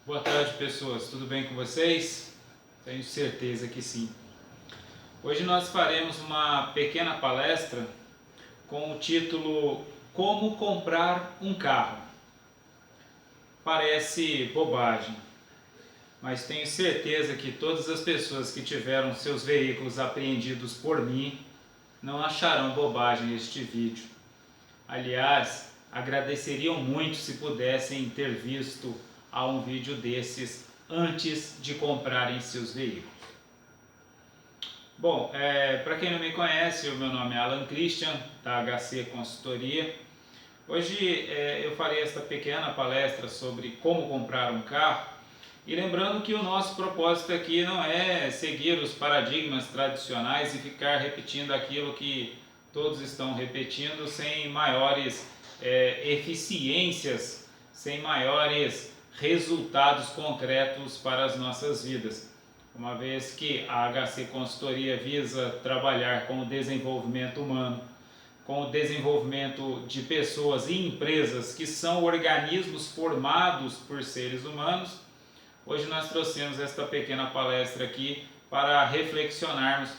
Boa tarde, pessoas. Tudo bem com vocês? Tenho certeza que sim. Hoje nós faremos uma pequena palestra com o título Como comprar um carro. Parece bobagem, mas tenho certeza que todas as pessoas que tiveram seus veículos apreendidos por mim não acharão bobagem este vídeo. Aliás, agradeceriam muito se pudessem ter visto um vídeo desses antes de comprarem seus veículos. Bom, para quem não me conhece, o meu nome é Alan Christian, da HC Consultoria. Hoje eu farei esta pequena palestra sobre como comprar um carro, e lembrando que o nosso propósito aqui não é seguir os paradigmas tradicionais e ficar repetindo aquilo que todos estão repetindo sem maiores eficiências, sem maiores resultados concretos para as nossas vidas. Uma vez que a HC Consultoria visa trabalhar com o desenvolvimento humano, com o desenvolvimento de pessoas e empresas que são organismos formados por seres humanos, hoje nós trouxemos esta pequena palestra aqui para reflexionarmos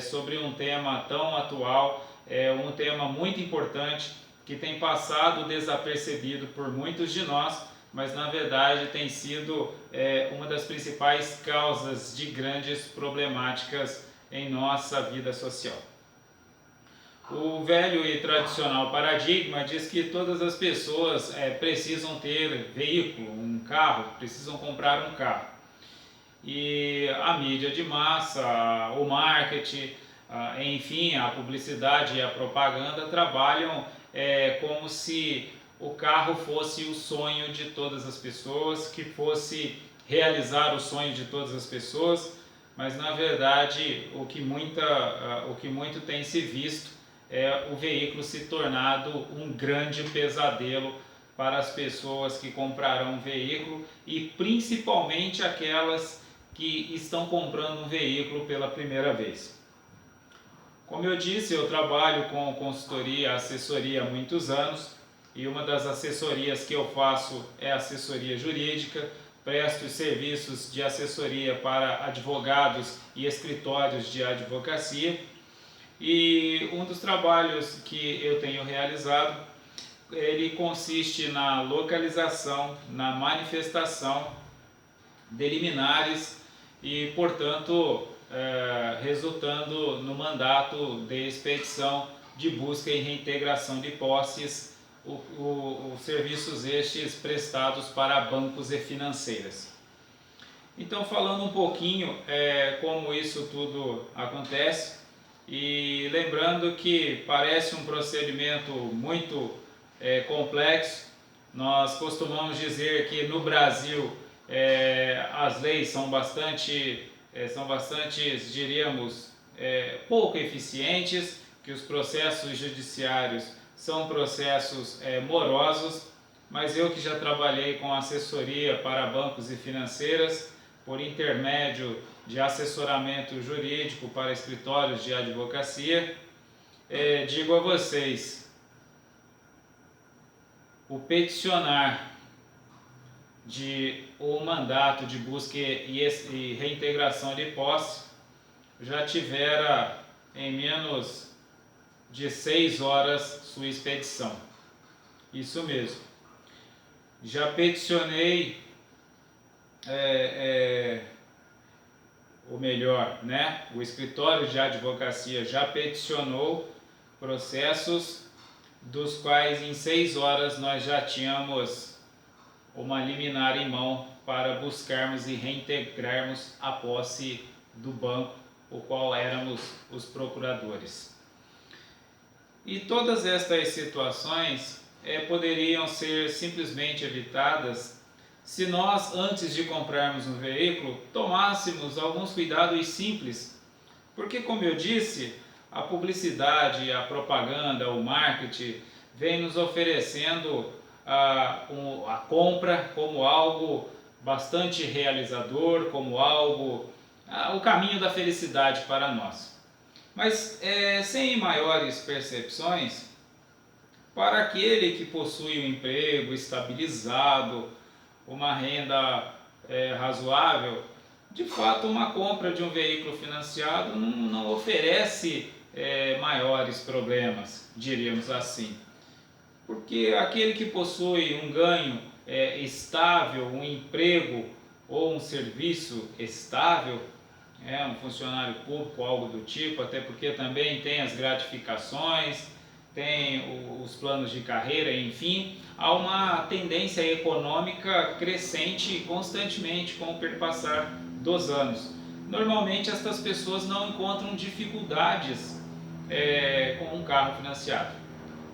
sobre um tema tão atual, um tema muito importante que tem passado desapercebido por muitos de nós, mas na verdade tem sido uma das principais causas de grandes problemáticas em nossa vida social. O velho e tradicional paradigma diz que todas as pessoas precisam ter veículo, um carro, precisam comprar um carro. E a mídia de massa, o marketing, enfim, a publicidade e a propaganda trabalham como se o carro fosse o sonho de todas as pessoas, que fosse realizar o sonho de todas as pessoas, mas na verdade o que muito tem se visto é o veículo se tornado um grande pesadelo para as pessoas que comprarão um veículo, e principalmente aquelas que estão comprando um veículo pela primeira vez. Como eu disse, eu trabalho com consultoria, assessoria há muitos anos, e uma das assessorias que eu faço é assessoria jurídica. Presto serviços de assessoria para advogados e escritórios de advocacia. E um dos trabalhos que eu tenho realizado, ele consiste na localização, na manifestação de liminares e, portanto, resultando no mandato de expedição de busca e reintegração de posses, os serviços estes prestados para bancos e financeiras. Então, falando um pouquinho como isso tudo acontece, e lembrando que parece um procedimento muito complexo. Nós costumamos dizer que no Brasil as leis são bastante, diríamos, pouco eficientes, que os processos judiciários são processos morosos, mas eu que já trabalhei com assessoria para bancos e financeiras, por intermédio de assessoramento jurídico para escritórios de advocacia, digo a vocês, o peticionar de um mandato de busca e reintegração de posse já tivera em menos de 6 horas sua expedição. Isso mesmo. Já peticionei, ou melhor, o escritório de advocacia já peticionou processos dos quais em 6 horas nós já tínhamos uma liminar em mão para buscarmos e reintegrarmos a posse do banco, o qual éramos os procuradores. E todas estas situações poderiam ser simplesmente evitadas se nós, antes de comprarmos um veículo, tomássemos alguns cuidados simples. Porque, como eu disse, a publicidade, a propaganda, o marketing vem nos oferecendo a compra como algo bastante realizador, como algo, o caminho da felicidade para nós. Mas sem maiores percepções, para aquele que possui um emprego estabilizado, uma renda razoável, de fato uma compra de um veículo financiado não oferece maiores problemas, diríamos assim. Porque aquele que possui um ganho estável, um emprego ou um serviço estável, um funcionário público, algo do tipo, até porque também tem as gratificações, tem os planos de carreira, enfim, há uma tendência econômica crescente constantemente com o perpassar dos anos. Normalmente estas pessoas não encontram dificuldades com um carro financiado,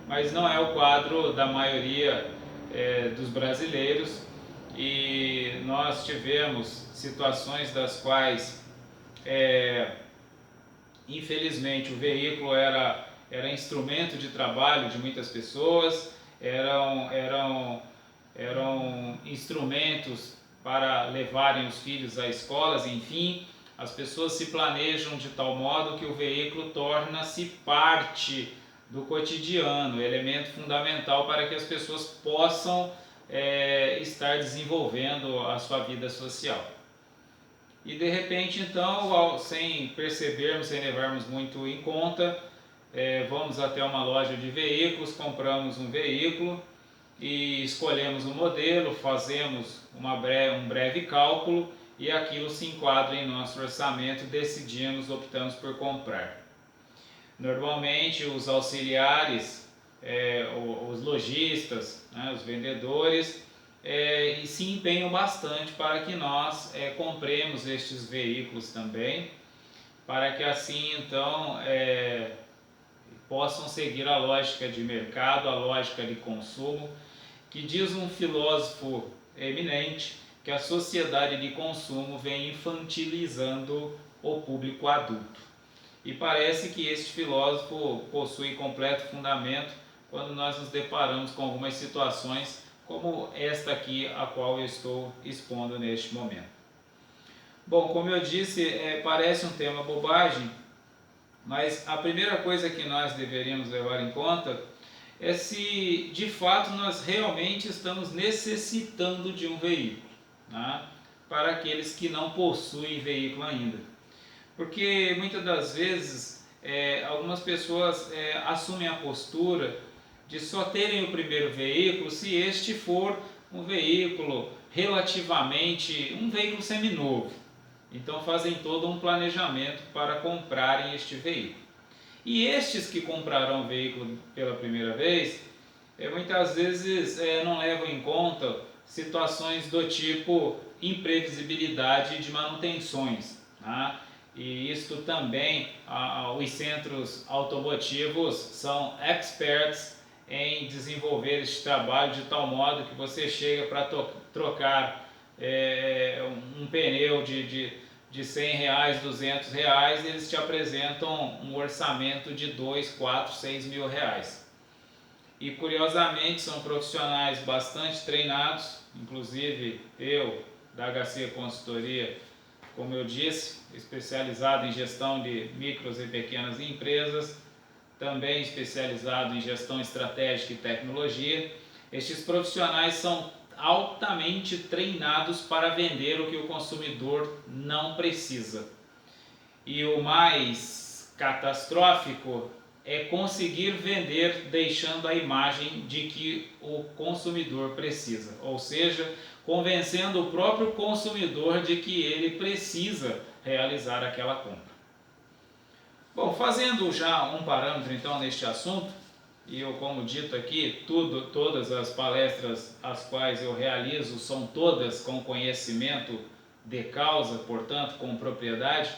mas não é o quadro da maioria dos brasileiros, e nós tivemos situações das quais infelizmente o veículo era instrumento de trabalho de muitas pessoas, eram instrumentos para levarem os filhos a escolas, enfim, as pessoas se planejam de tal modo que o veículo torna-se parte do cotidiano, elemento fundamental para que as pessoas possam estar desenvolvendo a sua vida social. E de repente, então, sem percebermos, sem levarmos muito em conta, vamos até uma loja de veículos, compramos um veículo e escolhemos o modelo, fazemos um breve cálculo e aquilo se enquadra em nosso orçamento, decidimos, optamos por comprar. Normalmente os auxiliares, os lojistas, os vendedores, e se empenham bastante para que nós compremos estes veículos também, para que assim então possam seguir a lógica de mercado, a lógica de consumo, que diz um filósofo eminente que a sociedade de consumo vem infantilizando o público adulto. E parece que este filósofo possui completo fundamento quando nós nos deparamos com algumas situações como esta aqui, a qual eu estou expondo neste momento. Bom, como eu disse, parece um tema bobagem, mas a primeira coisa que nós deveríamos levar em conta é se de fato nós realmente estamos necessitando de um veículo, né, para aqueles que não possuem veículo ainda. Porque muitas das vezes algumas pessoas assumem a postura de só terem o primeiro veículo se este for um veículo relativamente, um veículo seminovo. Então fazem todo um planejamento para comprarem este veículo. E estes que comprarão o veículo pela primeira vez, muitas vezes não levam em conta situações do tipo imprevisibilidade de manutenções, né? E isto também, os centros automotivos são experts em desenvolver este trabalho de tal modo que você chega para trocar um pneu de R$100, R$200, eles te apresentam um orçamento de 2, 4, 6 mil reais. E curiosamente são profissionais bastante treinados, inclusive eu, da HC Consultoria, como eu disse, especializado em gestão de micros e pequenas empresas, também especializado em gestão estratégica e tecnologia. Estes profissionais são altamente treinados para vender o que o consumidor não precisa. E o mais catastrófico é conseguir vender deixando a imagem de que o consumidor precisa, ou seja, convencendo o próprio consumidor de que ele precisa realizar aquela compra. Bom, fazendo já um parâmetro então neste assunto, e eu, como dito aqui, todas as palestras as quais eu realizo são todas com conhecimento de causa, portanto com propriedade,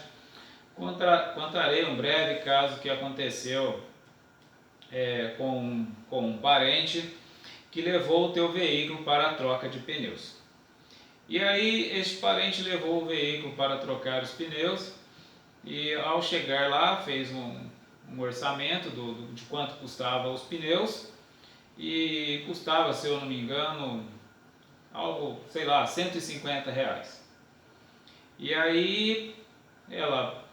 contarei um breve caso que aconteceu com um parente que levou o teu veículo para a troca de pneus. E aí este parente levou o veículo para trocar os pneus e ao chegar lá fez um orçamento de quanto custava os pneus e custava, se eu não me engano, algo, sei lá, R$150. E aí ela,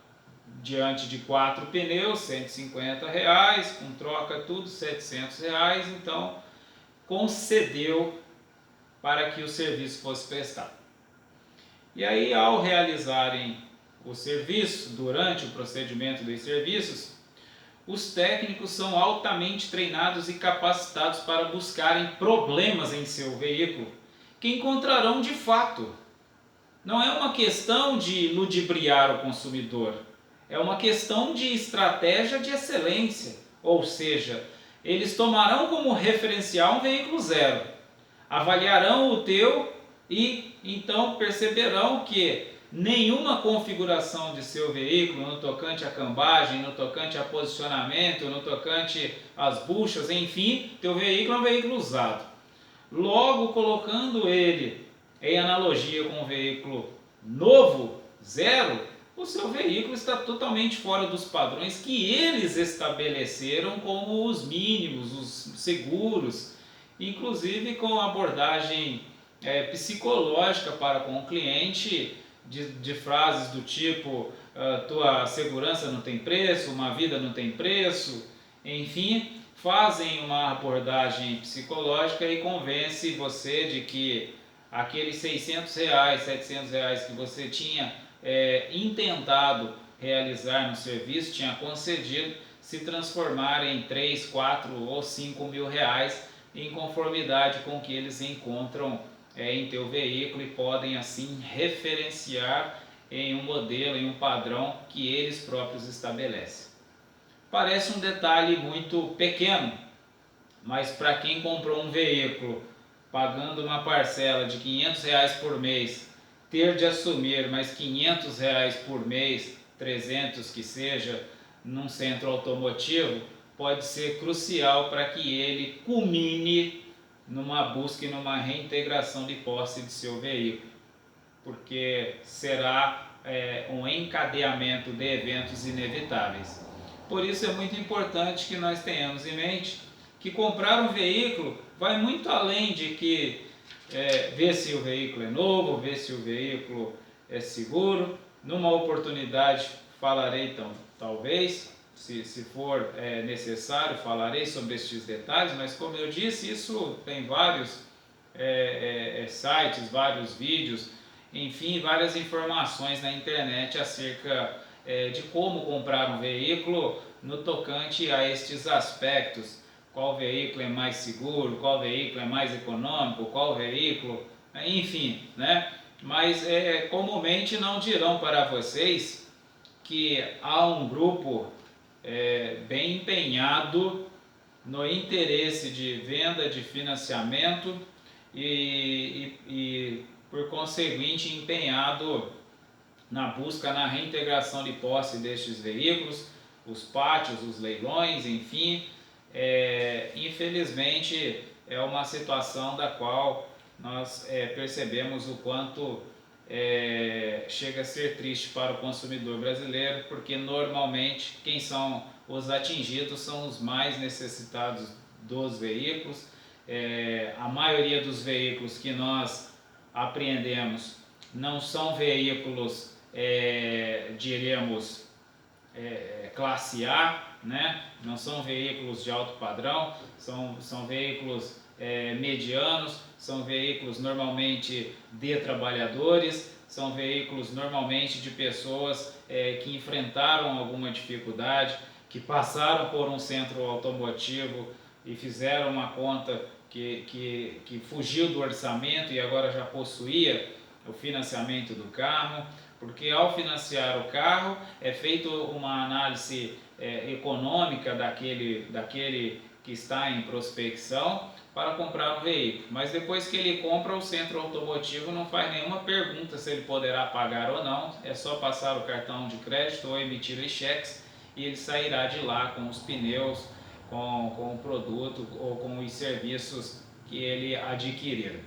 diante de 4 pneus, R$150, com troca tudo, R$700, então concedeu para que o serviço fosse prestado. E aí, ao realizarem o serviço, durante o procedimento dos serviços, os técnicos são altamente treinados e capacitados para buscarem problemas em seu veículo, que encontrarão de fato. Não é uma questão de ludibriar o consumidor, é uma questão de estratégia de excelência, ou seja, eles tomarão como referencial um veículo zero, avaliarão o teu e então perceberão que nenhuma configuração de seu veículo no tocante à cambagem, no tocante a posicionamento, no tocante às buchas, enfim, teu veículo é um veículo usado. Logo, colocando ele em analogia com um veículo novo, zero, o seu veículo está totalmente fora dos padrões que eles estabeleceram como os mínimos, os seguros, inclusive com abordagem psicológica para com o cliente, de frases do tipo tua segurança não tem preço, uma vida não tem preço, enfim, fazem uma abordagem psicológica e convence você de que aqueles 600 reais, 700 reais que você tinha intentado realizar no serviço, tinha concedido, se transformar em 3, 4 ou 5 mil reais em conformidade com o que eles encontram em teu veículo e podem assim referenciar em um modelo, em um padrão que eles próprios estabelecem. Parece um detalhe muito pequeno, mas para quem comprou um veículo pagando uma parcela de 500 reais por mês, ter de assumir mais 500 reais por mês, 300 que seja, num centro automotivo, pode ser crucial para que ele culmine numa busca e numa reintegração de posse de seu veículo, porque será um encadeamento de eventos inevitáveis. Por isso é muito importante que nós tenhamos em mente que comprar um veículo vai muito além de que ver se o veículo é novo, ver se o veículo é seguro. Numa oportunidade falarei então, talvez, se for necessário, falarei sobre estes detalhes, mas como eu disse, isso tem vários sites, vários vídeos, enfim, várias informações na internet acerca de como comprar um veículo no tocante a estes aspectos. Qual veículo é mais seguro, qual veículo é mais econômico, qual veículo, enfim, né? Mas comumente não dirão para vocês que há um grupo bem empenhado no interesse de venda, de financiamento e por conseguinte empenhado na busca, na reintegração de posse destes veículos, os pátios, os leilões, enfim. Infelizmente é uma situação da qual nós percebemos o quanto chega a ser triste para o consumidor brasileiro, porque normalmente quem são os atingidos são os mais necessitados dos veículos. A maioria dos veículos que nós apreendemos não são veículos, diríamos, classe A, né? Não são veículos de alto padrão, são veículos medianos, são veículos normalmente de trabalhadores, são veículos normalmente de pessoas que enfrentaram alguma dificuldade, que passaram por um centro automotivo e fizeram uma conta que fugiu do orçamento e agora já possuía o financiamento do carro, porque ao financiar o carro é feita uma análise econômica daquele que está em prospecção para comprar um veículo, mas depois que ele compra, o centro automotivo não faz nenhuma pergunta se ele poderá pagar ou não, é só passar o cartão de crédito ou emitir os cheques e ele sairá de lá com os pneus, com o produto ou com os serviços que ele adquirir.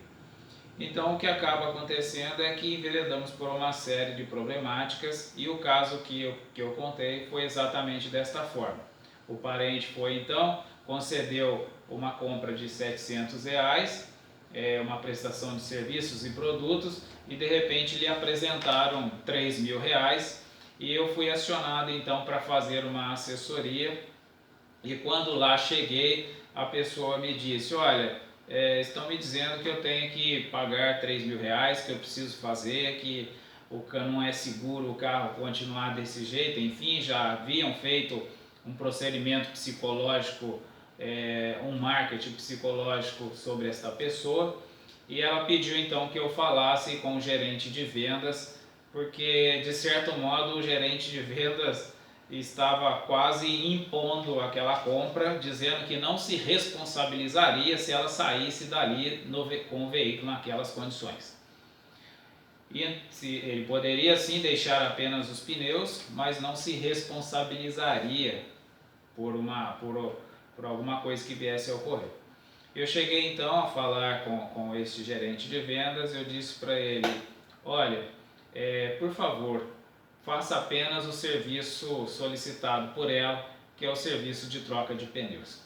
Então o que acaba acontecendo é que enveredamos por uma série de problemáticas e o caso que eu contei foi exatamente desta forma. O parente foi então, concedeu uma compra de 700 reais, uma prestação de serviços e produtos e de repente lhe apresentaram 3 mil reais e eu fui acionado então para fazer uma assessoria e quando lá cheguei a pessoa me disse, olha, estão me dizendo que eu tenho que pagar R$ 3.000, que eu preciso fazer, que não é seguro o carro continuar desse jeito. Enfim, já haviam feito um procedimento psicológico, um marketing psicológico sobre esta pessoa, e ela pediu então que eu falasse com o gerente de vendas, porque de certo modo o gerente de vendas estava quase impondo aquela compra, dizendo que não se responsabilizaria se ela saísse dali com o veículo naquelas condições. E ele poderia sim deixar apenas os pneus, mas não se responsabilizaria por alguma coisa que viesse a ocorrer. Eu cheguei então a falar com este gerente de vendas. Eu disse para ele: olha, por favor, faça apenas o serviço solicitado por ela, que é o serviço de troca de pneus.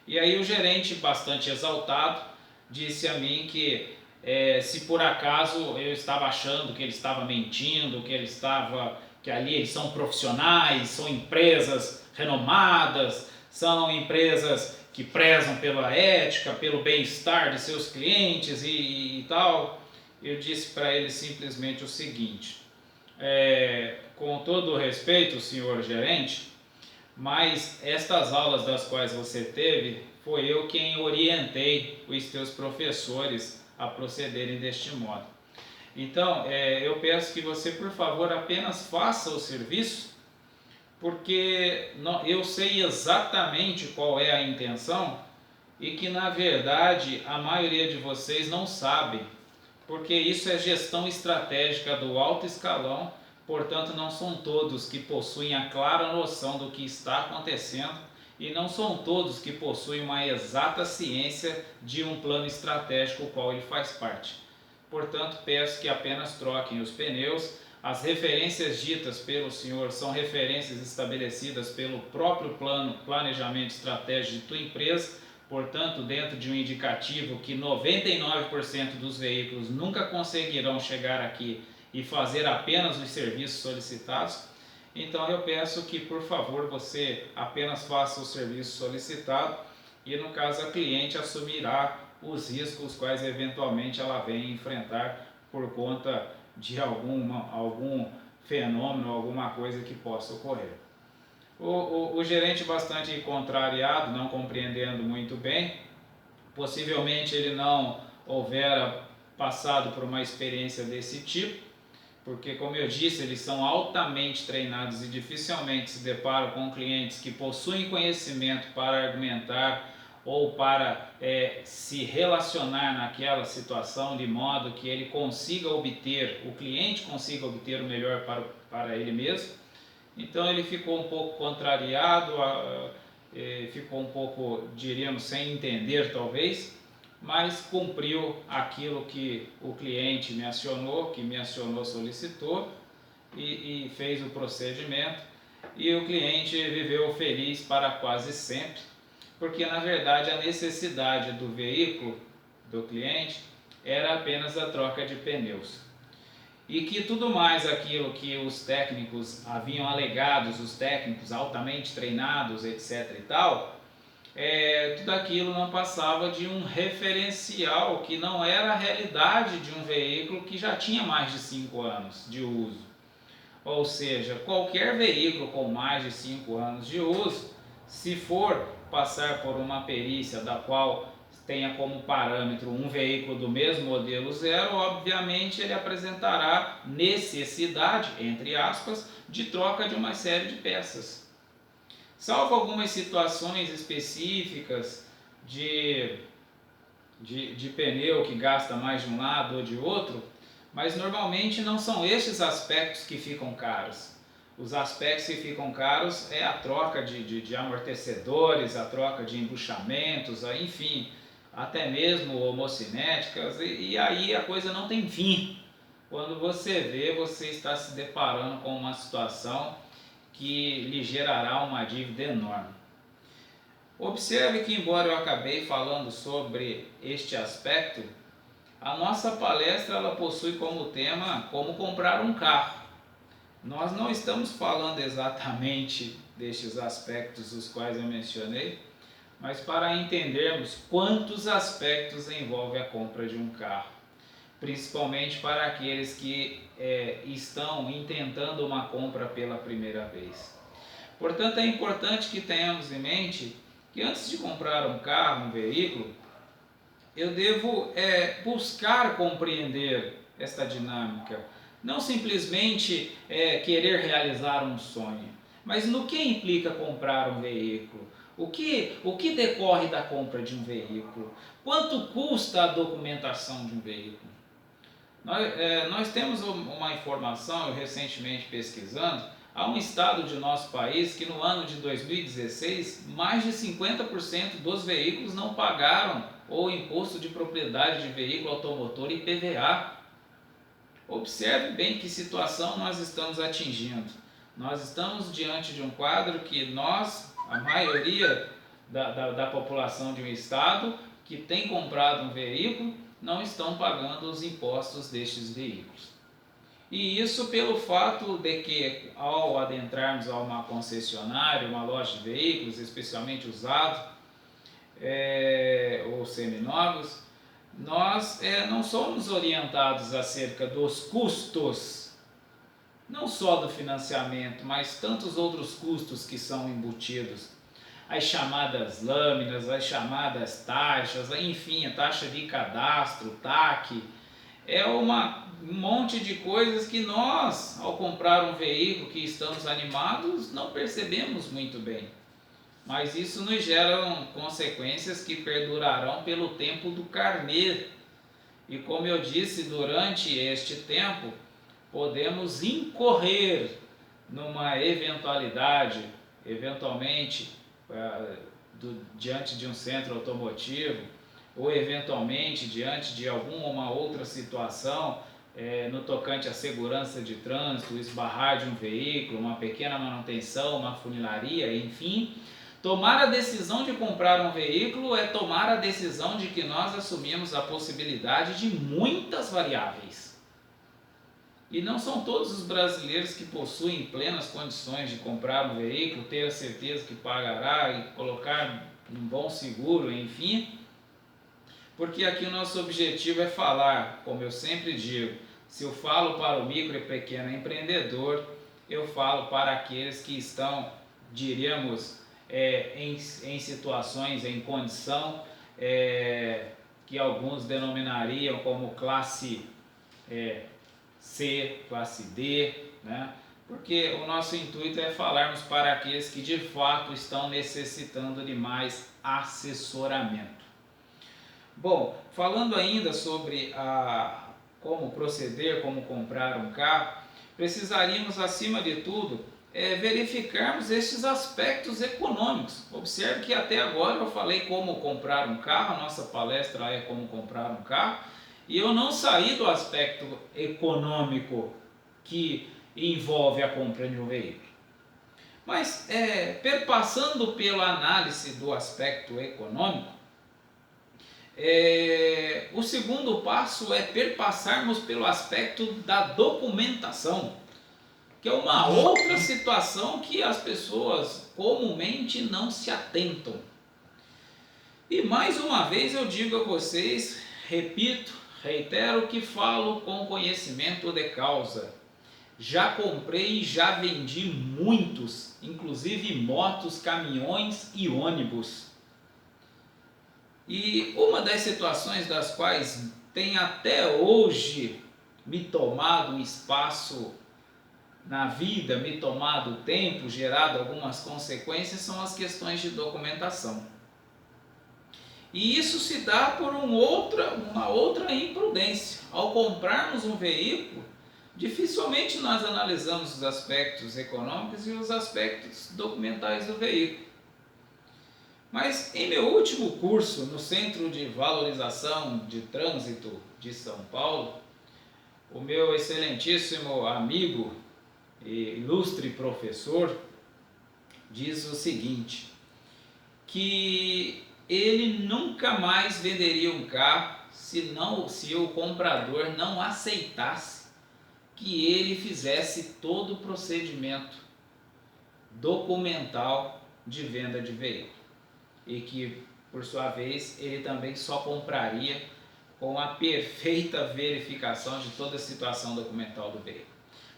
E aí o gerente, bastante exaltado, disse a mim que se por acaso eu estava achando que ele estava mentindo, que ali eles são profissionais, são empresas renomadas, são empresas que prezam pela ética, pelo bem-estar de seus clientes e tal. Eu disse para ele simplesmente o seguinte: com todo o respeito, senhor gerente, mas estas aulas das quais você teve, foi eu quem orientei os teus professores a procederem deste modo. Então, eu peço que você, por favor, apenas faça o serviço, porque eu sei exatamente qual é a intenção e que, na verdade, a maioria de vocês não sabe, porque isso é gestão estratégica do alto escalão. Portanto, não são todos que possuem a clara noção do que está acontecendo e não são todos que possuem uma exata ciência de um plano estratégico o qual ele faz parte. Portanto, peço que apenas troquem os pneus. As referências ditas pelo senhor são referências estabelecidas pelo próprio planejamento estratégico de tua empresa. Portanto, dentro de um indicativo que 99% dos veículos nunca conseguirão chegar aqui e fazer apenas os serviços solicitados. Então eu peço que, por favor, você apenas faça o serviço solicitado e, no caso, a cliente assumirá os riscos quais eventualmente ela venha enfrentar por conta de algum fenômeno, alguma coisa que possa ocorrer. O gerente, bastante contrariado, não compreendendo muito bem, possivelmente ele não houvera passado por uma experiência desse tipo, porque, como eu disse, eles são altamente treinados e dificilmente se deparam com clientes que possuem conhecimento para argumentar ou para se relacionar naquela situação de modo que ele consiga obter, o cliente consiga obter o melhor para ele mesmo. Então ele ficou um pouco contrariado, ficou um pouco, diríamos, sem entender talvez, mas cumpriu aquilo que o cliente me acionou, solicitou e fez o procedimento, e o cliente viveu feliz para quase sempre, porque na verdade a necessidade do veículo do cliente era apenas a troca de pneus. E que tudo mais aquilo que os técnicos haviam alegado, os técnicos altamente treinados, etc. e tal, tudo aquilo não passava de um referencial que não era a realidade de um veículo que já tinha mais de 5 anos de uso. Ou seja, qualquer veículo com mais de 5 anos de uso, se for passar por uma perícia da qual tenha como parâmetro um veículo do mesmo modelo zero, obviamente ele apresentará necessidade, entre aspas, de troca de uma série de peças. Salvo algumas situações específicas de pneu que gasta mais de um lado ou de outro, mas normalmente não são estes aspectos que ficam caros. Os aspectos que ficam caros é a troca de amortecedores, a troca de embuchamentos, enfim, até mesmo homocinéticas, e aí a coisa não tem fim. Quando você vê, você está se deparando com uma situação que lhe gerará uma dívida enorme. Observe que, embora eu acabei falando sobre este aspecto, a nossa palestra ela possui como tema como comprar um carro. Nós não estamos falando exatamente destes aspectos os quais eu mencionei, mas para entendermos quantos aspectos envolve a compra de um carro, principalmente para aqueles que estão intentando uma compra pela primeira vez. Portanto, é importante que tenhamos em mente que antes de comprar um carro, um veículo, eu devo buscar compreender esta dinâmica, não simplesmente querer realizar um sonho, mas no que implica comprar um veículo, o que decorre da compra de um veículo, quanto custa a documentação de um veículo. Nós temos uma informação, eu recentemente pesquisando, há um estado de nosso país que no ano de 2016, mais de 50% dos veículos não pagaram o imposto de propriedade de veículo automotor e PVA. Observe bem que situação nós estamos atingindo. Nós estamos diante de um quadro que a maioria da população de um estado que tem comprado um veículo, não estão pagando os impostos destes veículos. E isso pelo fato de que, ao adentrarmos a uma concessionária, uma loja de veículos, especialmente usados ou seminovos, nós não somos orientados acerca dos custos, não só do financiamento, mas tantos outros custos que são embutidos. As chamadas lâminas, as chamadas taxas, enfim, a taxa de cadastro, TAC, um monte de coisas que nós, ao comprar um veículo que estamos animados, não percebemos muito bem. Mas isso nos gera consequências que perdurarão pelo tempo do carnê. E como eu disse, durante este tempo, podemos incorrer numa eventualidade, eventualmente, diante de um centro automotivo, ou eventualmente diante de alguma outra situação, no tocante à segurança de trânsito, esbarrar de um veículo, uma pequena manutenção, uma funilaria, enfim. Tomar a decisão de comprar um veículo é tomar a decisão de que nós assumimos a possibilidade de muitas variáveis. E não são todos os brasileiros que possuem plenas condições de comprar um veículo, ter a certeza que pagará e colocar um bom seguro, enfim. Porque aqui o nosso objetivo é falar, como eu sempre digo, se eu falo para o micro e pequeno empreendedor, eu falo para aqueles que estão, diríamos, em situações, em condição que alguns denominariam como classe C, classe D, né? Porque o nosso intuito é falarmos para aqueles que de fato estão necessitando de mais assessoramento. Bom, falando ainda sobre como proceder, como comprar um carro, precisaríamos acima de tudo verificarmos estes aspectos econômicos. Observe que até agora eu falei como comprar um carro, a nossa palestra é como comprar um carro, e eu não saí do aspecto econômico que envolve a compra de um veículo. Mas, perpassando pela análise do aspecto econômico, o segundo passo é perpassarmos pelo aspecto da documentação, que é uma outra situação que as pessoas comumente não se atentam. E mais uma vez eu digo a vocês, repito, reitero que falo com conhecimento de causa. Já comprei e já vendi muitos, inclusive motos, caminhões e ônibus. E uma das situações das quais tem até hoje me tomado um espaço na vida, me tomado tempo, gerado algumas consequências, são as questões de documentação. E isso se dá por uma outra imprudência. Ao comprarmos um veículo, dificilmente nós analisamos os aspectos econômicos e os aspectos documentais do veículo. Mas em meu último curso no Centro de Valorização de Trânsito de São Paulo, o meu excelentíssimo amigo e ilustre professor diz o seguinte, que ele nunca mais venderia um carro se o comprador não aceitasse que ele fizesse todo o procedimento documental de venda de veículo. e que, por sua vez, ele também só compraria com a perfeita verificação de toda a situação documental do veículo.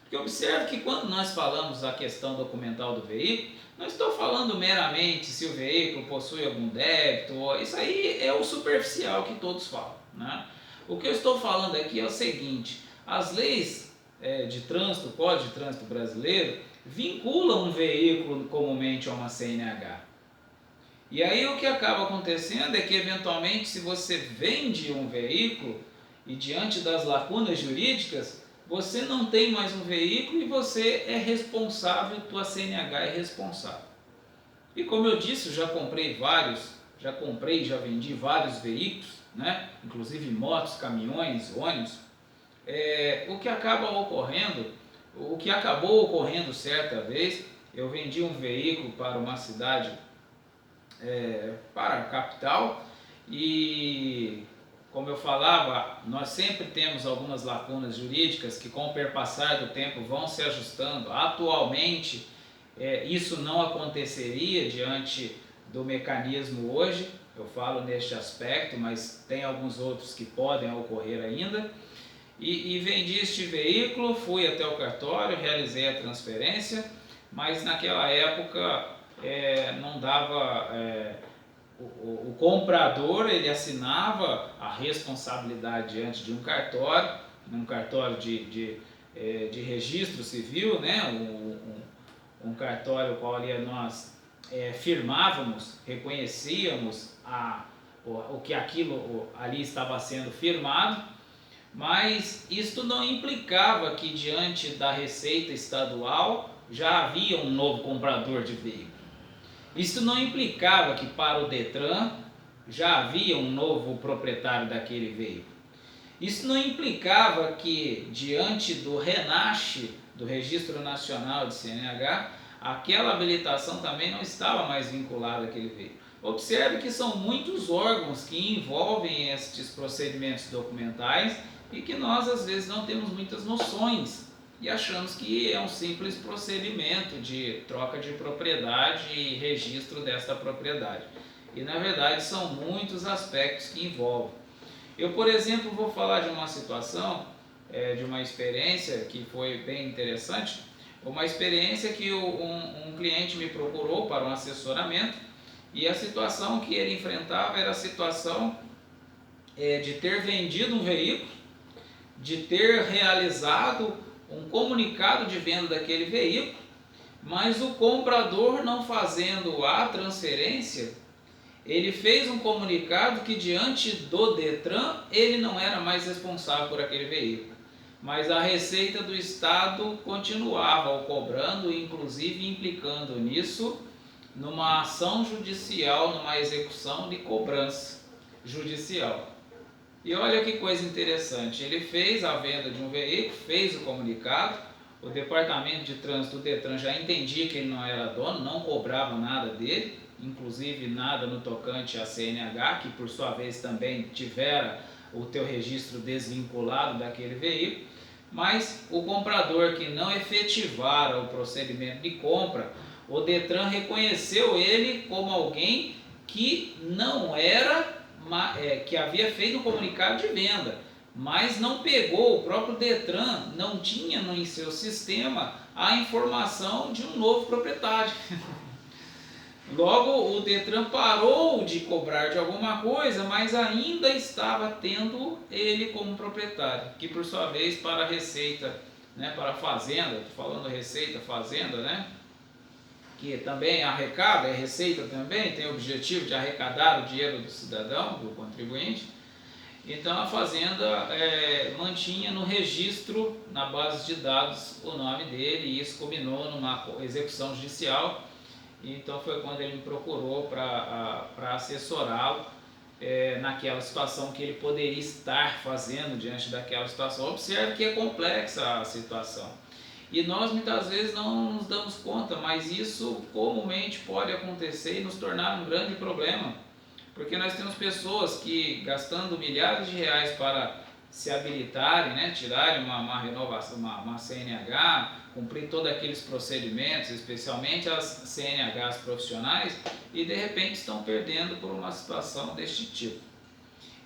Porque observe que quando nós falamos a questão documental do veículo, não estou falando meramente se o veículo possui algum débito, isso aí é o superficial que todos falam, né? O que eu estou falando aqui é o seguinte: as leis de trânsito, o Código de Trânsito Brasileiro, vinculam um veículo comumente a uma CNH. E aí o que acaba acontecendo é que, eventualmente, se você vende um veículo e diante das lacunas jurídicas, você não tem mais um veículo e você é responsável, tua CNH é responsável. E como eu disse, eu já comprei e já vendi vários veículos, né? Inclusive motos, caminhões, ônibus. O que acabou ocorrendo certa vez, eu vendi um veículo para uma cidade, para a capital, e como eu falava, nós sempre temos algumas lacunas jurídicas que com o perpassar do tempo vão se ajustando. Atualmente, isso não aconteceria diante do mecanismo hoje, eu falo neste aspecto, mas tem alguns outros que podem ocorrer ainda. E vendi este veículo, fui até o cartório, realizei a transferência, mas naquela época não dava, o comprador ele assinava a responsabilidade diante de um cartório de registro civil, né? Um cartório qual ali nós firmávamos, reconhecíamos o que aquilo ali estava sendo firmado. Mas isto não implicava que diante da Receita Estadual já havia um novo comprador de veículo. Isso não implicava que para o Detran já havia um novo proprietário daquele veículo. Isso não implicava que diante do RENACH, do Registro Nacional de CNH, aquela habilitação também não estava mais vinculada àquele veículo. Observe que são muitos órgãos que envolvem estes procedimentos documentais e que nós às vezes não temos muitas noções e achamos que é um simples procedimento de troca de propriedade e registro desta propriedade. E na verdade são muitos aspectos que envolvem. Eu, por exemplo, vou falar de uma situação, de uma experiência que foi bem interessante, uma experiência que um cliente me procurou para um assessoramento, e a situação que ele enfrentava era a situação de ter vendido um veículo, de ter realizado um comunicado de venda daquele veículo, mas o comprador, não fazendo a transferência, ele fez um comunicado que diante do Detran ele não era mais responsável por aquele veículo, mas a Receita do Estado continuava o cobrando, inclusive implicando nisso numa ação judicial, numa execução de cobrança judicial. E olha que coisa interessante, ele fez a venda de um veículo, fez o comunicado, o Departamento de Trânsito do Detran já entendia que ele não era dono, não cobrava nada dele, inclusive nada no tocante à CNH, que por sua vez também tivera o teu registro desvinculado daquele veículo, mas o comprador que não efetivara o procedimento de compra, o Detran reconheceu ele como alguém que não era, que havia feito um comunicado de venda, mas não pegou, o próprio Detran não tinha em seu sistema a informação de um novo proprietário. Logo, o Detran parou de cobrar de alguma coisa, mas ainda estava tendo ele como proprietário, que por sua vez para a Receita, né, para a Fazenda, estou falando Receita, Fazenda, né, que também arrecada, é Receita também, tem o objetivo de arrecadar o dinheiro do cidadão, do contribuinte. Então a Fazenda mantinha no registro, na base de dados, o nome dele, e isso culminou numa execução judicial. Então foi quando ele me procurou para assessorá-lo naquela situação que ele poderia estar fazendo diante daquela situação. Observe que é complexa a situação. E nós muitas vezes não nos damos conta, mas isso comumente pode acontecer e nos tornar um grande problema. Porque nós temos pessoas que, gastando milhares de reais para se habilitarem, né, tirarem uma renovação, uma CNH, cumprir todos aqueles procedimentos, especialmente as CNHs profissionais, e de repente estão perdendo por uma situação deste tipo.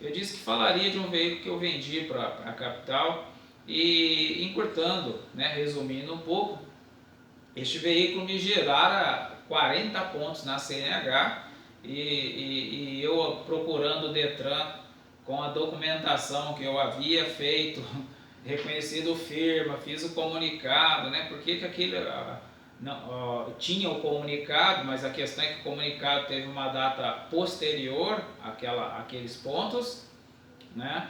Eu disse que falaria de um veículo que eu vendi para a capital e, encurtando, né, resumindo um pouco, este veículo me gerara 40 pontos na CNH e eu procurando o Detran com a documentação que eu havia feito, reconhecido firma, fiz o comunicado, né? Porque que aquele tinha o comunicado, mas a questão é que o comunicado teve uma data posterior àqueles pontos, né?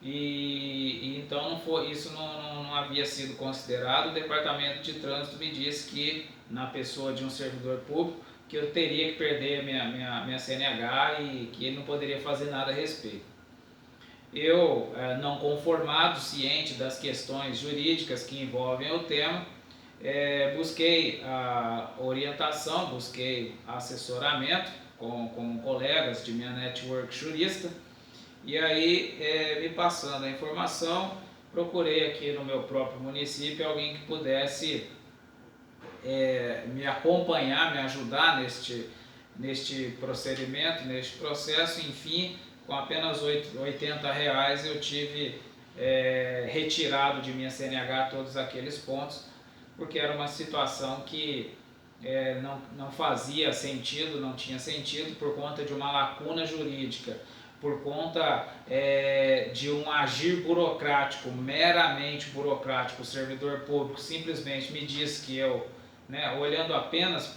E então não foi, isso não havia sido considerado. O Departamento de Trânsito me disse que, na pessoa de um servidor público, que eu teria que perder minha CNH e que ele não poderia fazer nada a respeito. Eu, não conformado, ciente das questões jurídicas que envolvem o tema, busquei a orientação, busquei assessoramento com colegas de minha network jurista, e aí, me passando a informação, procurei aqui no meu próprio município alguém que pudesse me acompanhar, me ajudar neste procedimento, neste processo. Enfim, com apenas R$80 eu tive retirado de minha CNH todos aqueles pontos, porque era uma situação que não fazia sentido, não tinha sentido, por conta de uma lacuna jurídica, por conta de um agir burocrático, meramente burocrático. O servidor público simplesmente me disse que eu, olhando apenas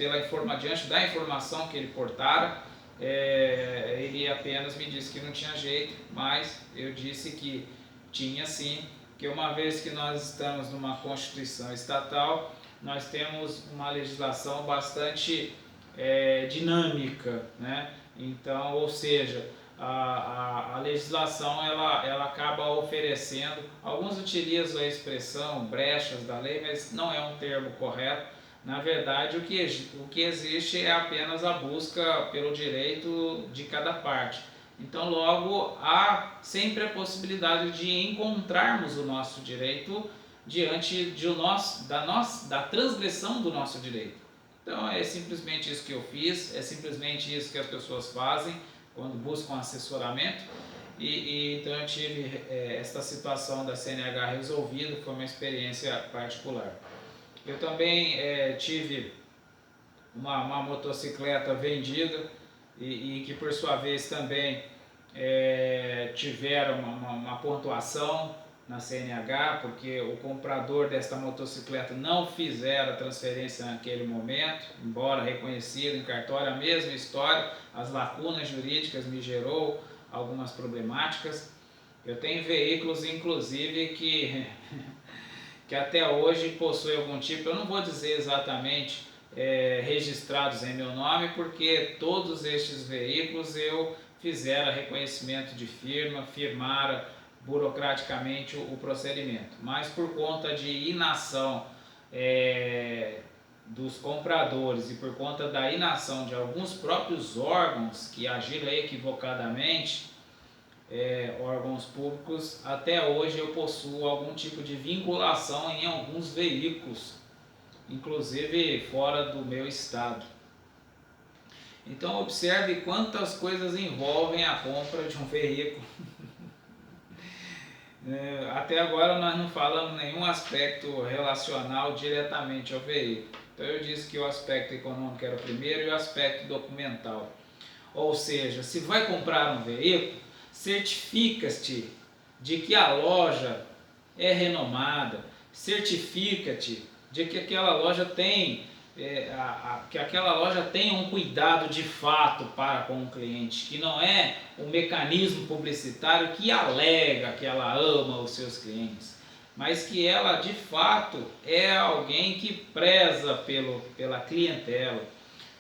diante da informação que ele portara, ele apenas me disse que não tinha jeito, mas eu disse que tinha sim, que uma vez que nós estamos numa Constituição estatal, nós temos uma legislação bastante dinâmica, né? Então, ou seja, a legislação ela acaba oferecendo, alguns utilizam a expressão brechas da lei, mas não é um termo correto. Na verdade, o que existe é apenas a busca pelo direito de cada parte. Então, logo, há sempre a possibilidade de encontrarmos o nosso direito diante da transgressão do nosso direito. Então, é simplesmente isso que eu fiz, é simplesmente isso que as pessoas fazem quando buscam assessoramento. Então eu tive esta situação da CNH resolvida, foi uma experiência particular. Eu também tive uma motocicleta vendida e que, por sua vez, também tiveram uma pontuação na CNH, porque o comprador desta motocicleta não fizera a transferência naquele momento, embora reconhecido em cartório, a mesma história, as lacunas jurídicas me gerou algumas problemáticas. Eu tenho veículos, inclusive, que até hoje possuem algum tipo, eu não vou dizer exatamente registrados em meu nome, porque todos estes veículos eu fizera reconhecimento de firma, firmara burocraticamente o procedimento, mas por conta de inação dos compradores e por conta da inação de alguns próprios órgãos que agiram equivocadamente, órgãos públicos, até hoje eu possuo algum tipo de vinculação em alguns veículos, inclusive fora do meu estado. Então observe quantas coisas envolvem a compra de um veículo. Até agora nós não falamos nenhum aspecto relacional diretamente ao veículo. Então eu disse que o aspecto econômico era o primeiro e o aspecto documental. Ou seja, se vai comprar um veículo, certifica-te de que a loja é renomada, certifica-te de que aquela loja tem um cuidado de fato para com o cliente, que não é um mecanismo publicitário que alega que ela ama os seus clientes, mas que ela de fato é alguém que preza pela clientela.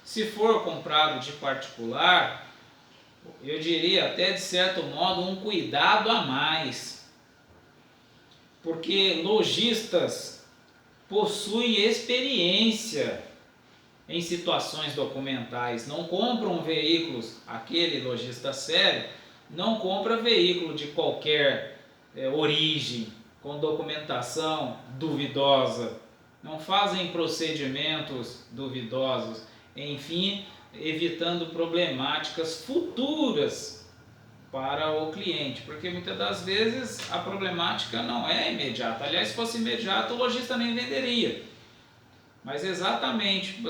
Se for comprado de particular, eu diria até de certo modo um cuidado a mais, porque lojistas possuem experiência em situações documentais, não compram veículos, aquele lojista sério não compra veículo de qualquer origem, com documentação duvidosa, não fazem procedimentos duvidosos, enfim, evitando problemáticas futuras para o cliente, porque muitas das vezes a problemática não é imediata. Aliás, se fosse imediata, o lojista nem venderia. Mas exatamente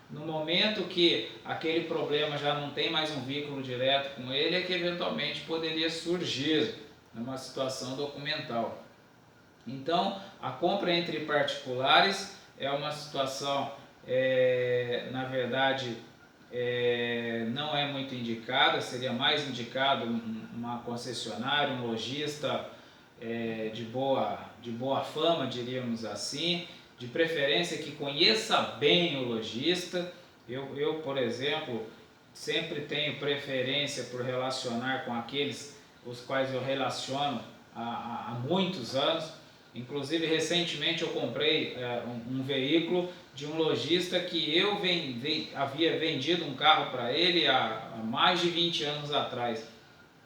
no momento que aquele problema já não tem mais um vínculo direto com ele, é que eventualmente poderia surgir numa situação documental. Então, a compra entre particulares é uma situação, na verdade, não é muito indicada. Seria mais indicado uma concessionária, um lojista de boa fama, diríamos assim, de preferência que conheça bem o lojista. Eu, por exemplo, sempre tenho preferência por relacionar com aqueles os quais eu relaciono há muitos anos. Inclusive, recentemente eu comprei um veículo de um lojista que eu havia vendido um carro para ele há mais de 20 anos atrás,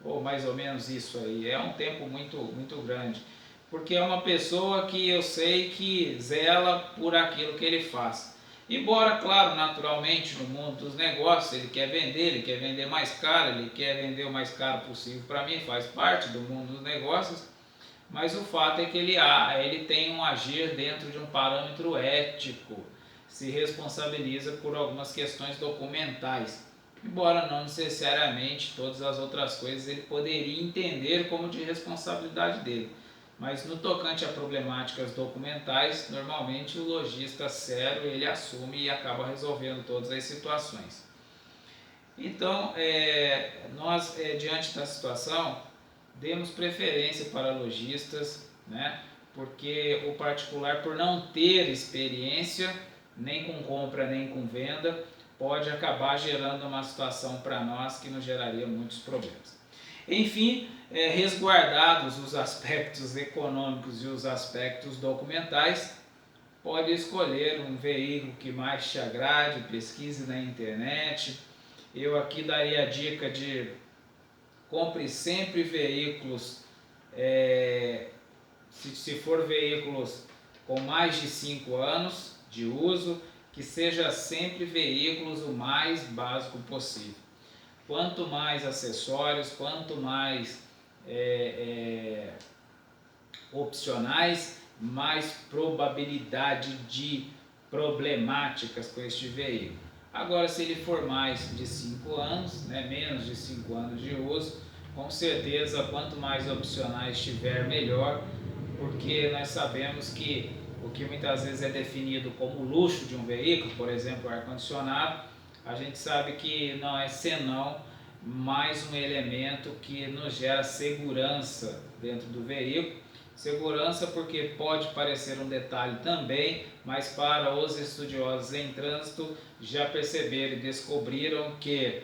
ou mais ou menos isso aí. É um tempo muito, muito grande, porque é uma pessoa que eu sei que zela por aquilo que ele faz. Embora, claro, naturalmente, no mundo dos negócios, ele quer vender mais caro, ele quer vender o mais caro possível. Para mim, faz parte do mundo dos negócios, mas o fato é que ele tem um agir dentro de um parâmetro ético, se responsabiliza por algumas questões documentais, embora não necessariamente todas as outras coisas ele poderia entender como de responsabilidade dele. Mas no tocante a problemáticas documentais, normalmente o lojista sério ele assume e acaba resolvendo todas as situações. Então, nós, diante da situação, demos preferência para lojistas, né? Porque o particular, por não ter experiência, nem com compra, nem com venda, pode acabar gerando uma situação para nós que nos geraria muitos problemas. Enfim, resguardados os aspectos econômicos e os aspectos documentais, pode escolher um veículo que mais te agrade, pesquise na internet. Eu aqui daria a dica de compre sempre veículos, se for veículos com mais de 5 anos de uso, que seja sempre veículos o mais básico possível. Quanto mais acessórios, quanto mais opcionais, mais probabilidade de problemáticas com este veículo. Agora, se ele for mais de 5 anos, menos de 5 anos de uso, com certeza, quanto mais opcionais tiver, melhor, porque nós sabemos que o que muitas vezes é definido como luxo de um veículo, por exemplo, o ar-condicionado, a gente sabe que não é senão mais um elemento que nos gera segurança dentro do veículo. Segurança porque pode parecer um detalhe também, mas para os estudiosos em trânsito já perceberam e descobriram que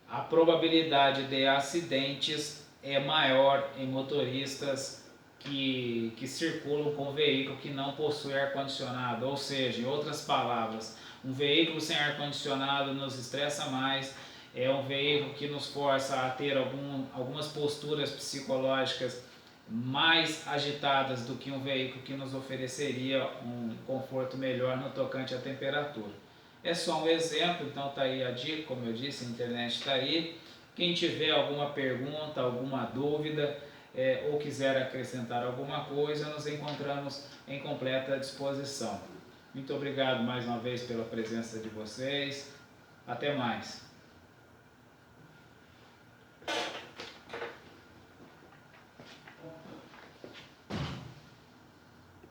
a probabilidade de acidentes é maior em motoristas que circulam com veículo que não possui ar-condicionado. Ou seja, em outras palavras, um veículo sem ar-condicionado nos estressa mais, é um veículo que nos força a ter algumas posturas psicológicas mais agitadas do que um veículo que nos ofereceria um conforto melhor no tocante à temperatura. É só um exemplo, então está aí a dica, como eu disse, a internet está aí. Quem tiver alguma pergunta, alguma dúvida, ou quiser acrescentar alguma coisa, nos encontramos em completa disposição. Muito obrigado mais uma vez pela presença de vocês. Até mais.